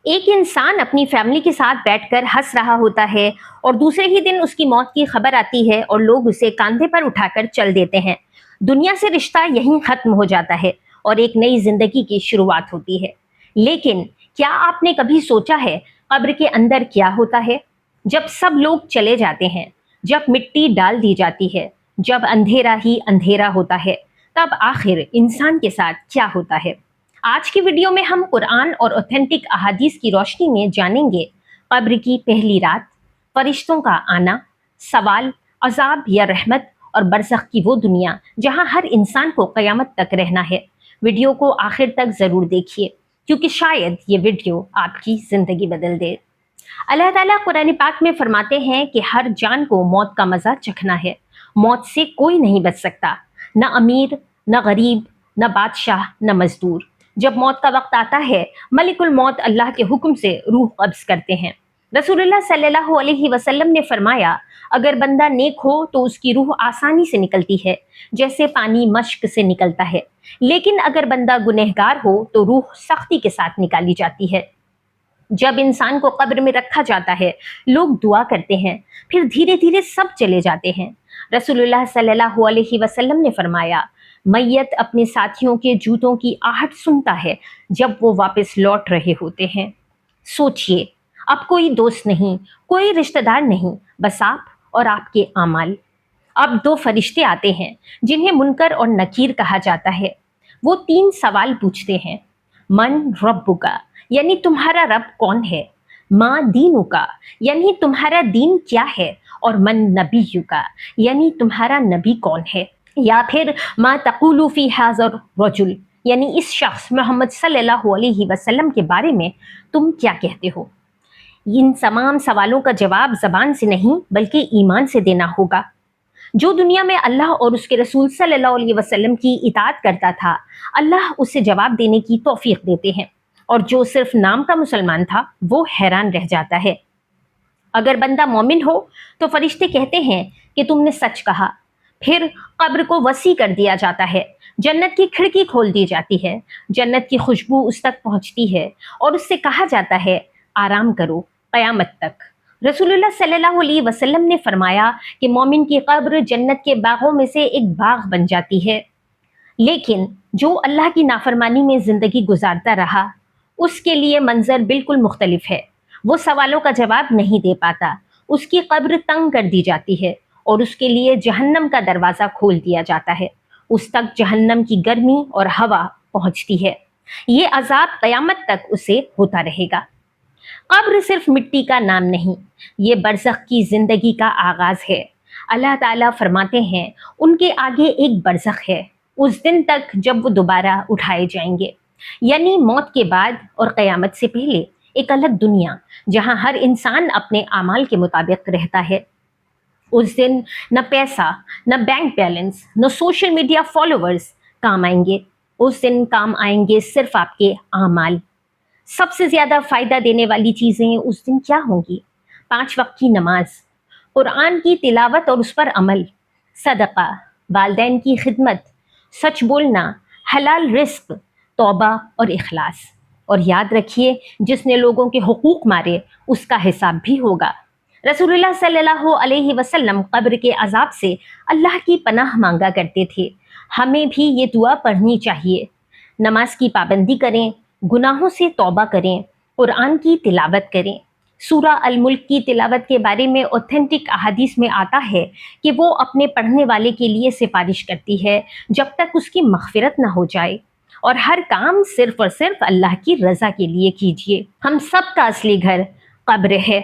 ایک انسان اپنی فیملی کے ساتھ بیٹھ کر ہنس رہا ہوتا ہے اور دوسرے ہی دن اس کی موت کی خبر آتی ہے اور لوگ اسے کاندھے پر اٹھا کر چل دیتے ہیں۔ دنیا سے رشتہ یہیں ختم ہو جاتا ہے اور ایک نئی زندگی کی شروعات ہوتی ہے۔ لیکن کیا آپ نے کبھی سوچا ہے قبر کے اندر کیا ہوتا ہے؟ جب سب لوگ چلے جاتے ہیں، جب مٹی ڈال دی جاتی ہے، جب اندھیرا ہی اندھیرا ہوتا ہے، تب آخر انسان کے ساتھ کیا ہوتا ہے؟ آج کی ویڈیو میں ہم قرآن اور اوتھینٹک احادیث کی روشنی میں جانیں گے قبر کی پہلی رات، فرشتوں کا آنا، سوال، عذاب یا رحمت، اور برزخ کی وہ دنیا جہاں ہر انسان کو قیامت تک رہنا ہے۔ ویڈیو کو آخر تک ضرور دیکھیے کیونکہ شاید یہ ویڈیو آپ کی زندگی بدل دے۔ اللہ تعالیٰ قرآن پاک میں فرماتے ہیں کہ ہر جان کو موت کا مزہ چکھنا ہے۔ موت سے کوئی نہیں بچ سکتا، نہ امیر، نہ غریب، نہ بادشاہ، نہ مزدور۔ جب موت کا وقت آتا ہے، ملک الموت اللہ کے حکم سے روح قبض کرتے ہیں۔ رسول اللہ صلی اللہ علیہ وسلم نے فرمایا، اگر بندہ نیک ہو تو اس کی روح آسانی سے نکلتی ہے، جیسے پانی مشک سے نکلتا ہے، لیکن اگر بندہ گنہگار ہو تو روح سختی کے ساتھ نکالی جاتی ہے۔ جب انسان کو قبر میں رکھا جاتا ہے، لوگ دعا کرتے ہیں، پھر دھیرے دھیرے سب چلے جاتے ہیں۔ رسول اللہ صلی اللہ علیہ وسلم نے فرمایا، میت اپنے ساتھیوں کے جوتوں کی آہٹ سنتا ہے جب وہ واپس لوٹ رہے ہوتے ہیں۔ سوچئے، اب کوئی دوست نہیں، کوئی رشتہ دار نہیں، بس آپ اور آپ کے اعمال۔ اب دو فرشتے آتے ہیں جنہیں منکر اور نکیر کہا جاتا ہے۔ وہ تین سوال پوچھتے ہیں: من ربکا، یعنی تمہارا رب کون ہے؟ ما دینکا، یعنی تمہارا دین کیا ہے؟ اور من نبیکا، یعنی تمہارا نبی کون ہے؟ یا پھر ما تقول فی ھذا الرجل، یعنی اس شخص محمد صلی اللہ علیہ وسلم کے بارے میں تم کیا کہتے ہو؟ ان تمام سوالوں کا جواب زبان سے نہیں بلکہ ایمان سے دینا ہوگا۔ جو دنیا میں اللہ اور اس کے رسول صلی اللہ علیہ وسلم کی اطاعت کرتا تھا، اللہ اسے جواب دینے کی توفیق دیتے ہیں، اور جو صرف نام کا مسلمان تھا وہ حیران رہ جاتا ہے۔ اگر بندہ مومن ہو تو فرشتے کہتے ہیں کہ تم نے سچ کہا۔ پھر قبر کو وسیع کر دیا جاتا ہے، جنت کی کھڑکی کھول دی جاتی ہے، جنت کی خوشبو اس تک پہنچتی ہے اور اس سے کہا جاتا ہے آرام کرو قیامت تک۔ رسول اللہ صلی اللہ علیہ وسلم نے فرمایا کہ مومن کی قبر جنت کے باغوں میں سے ایک باغ بن جاتی ہے۔ لیکن جو اللہ کی نافرمانی میں زندگی گزارتا رہا، اس کے لیے منظر بالکل مختلف ہے۔ وہ سوالوں کا جواب نہیں دے پاتا، اس کی قبر تنگ کر دی جاتی ہے اور اس کے لیے جہنم کا دروازہ کھول دیا جاتا ہے۔ اس تک جہنم کی گرمی اور ہوا پہنچتی ہے۔ یہ عذاب قیامت تک اسے ہوتا رہے گا۔ قبر صرف مٹی کا نام نہیں، یہ برزخ کی زندگی کا آغاز ہے۔ اللہ تعالیٰ فرماتے ہیں، ان کے آگے ایک برزخ ہے، اس دن تک جب وہ دوبارہ اٹھائے جائیں گے، یعنی موت کے بعد اور قیامت سے پہلے ایک الگ دنیا جہاں ہر انسان اپنے اعمال کے مطابق رہتا ہے۔ اس دن نہ پیسہ، نہ بینک بیلنس، نہ سوشل میڈیا فالوورز کام آئیں گے۔ اس دن کام آئیں گے صرف آپ کے اعمال۔ سب سے زیادہ فائدہ دینے والی چیزیں اس دن کیا ہوں گی؟ 5 وقت کی نماز، قرآن کی تلاوت اور اس پر عمل، صدقہ، والدین کی خدمت، سچ بولنا، حلال رزق، توبہ اور اخلاص۔ اور یاد رکھیے، جس نے لوگوں کے حقوق مارے اس کا حساب بھی ہوگا۔ رسول اللہ صلی اللہ علیہ وسلم قبر کے عذاب سے اللہ کی پناہ مانگا کرتے تھے۔ ہمیں بھی یہ دعا پڑھنی چاہیے۔ نماز کی پابندی کریں، گناہوں سے توبہ کریں، قرآن کی تلاوت کریں۔ سورہ الملک کی تلاوت کے بارے میں اوتھینٹک احادیث میں آتا ہے کہ وہ اپنے پڑھنے والے کے لیے سفارش کرتی ہے جب تک اس کی مغفرت نہ ہو جائے، اور ہر کام صرف اور صرف اللہ کی رضا کے لیے کیجیے۔ ہم سب کا اصلی گھر قبر ہے۔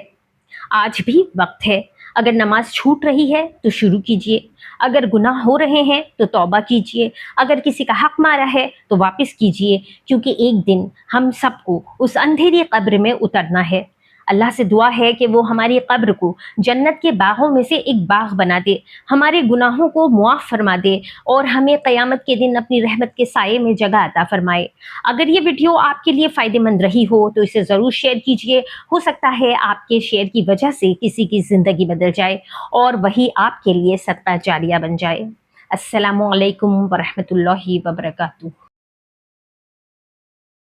آج بھی وقت ہے، اگر نماز چھوٹ رہی ہے تو شروع کیجیے، اگر گناہ ہو رہے ہیں تو توبہ کیجیے، اگر کسی کا حق مارا ہے تو واپس کیجیے، کیونکہ ایک دن ہم سب کو اس اندھیری قبر میں اترنا ہے۔ اللہ سے دعا ہے کہ وہ ہماری قبر کو جنت کے باغوں میں سے ایک باغ بنا دے، ہمارے گناہوں کو معاف فرما دے اور ہمیں قیامت کے دن اپنی رحمت کے سائے میں جگہ عطا فرمائے۔ اگر یہ ویڈیو آپ کے لیے فائدہ مند رہی ہو تو اسے ضرور شیئر کیجیے، ہو سکتا ہے آپ کے شیئر کی وجہ سے کسی کی زندگی بدل جائے اور وہی آپ کے لیے صدقہ جاریہ بن جائے۔ السلام علیکم ورحمۃ اللہ وبرکاتہ۔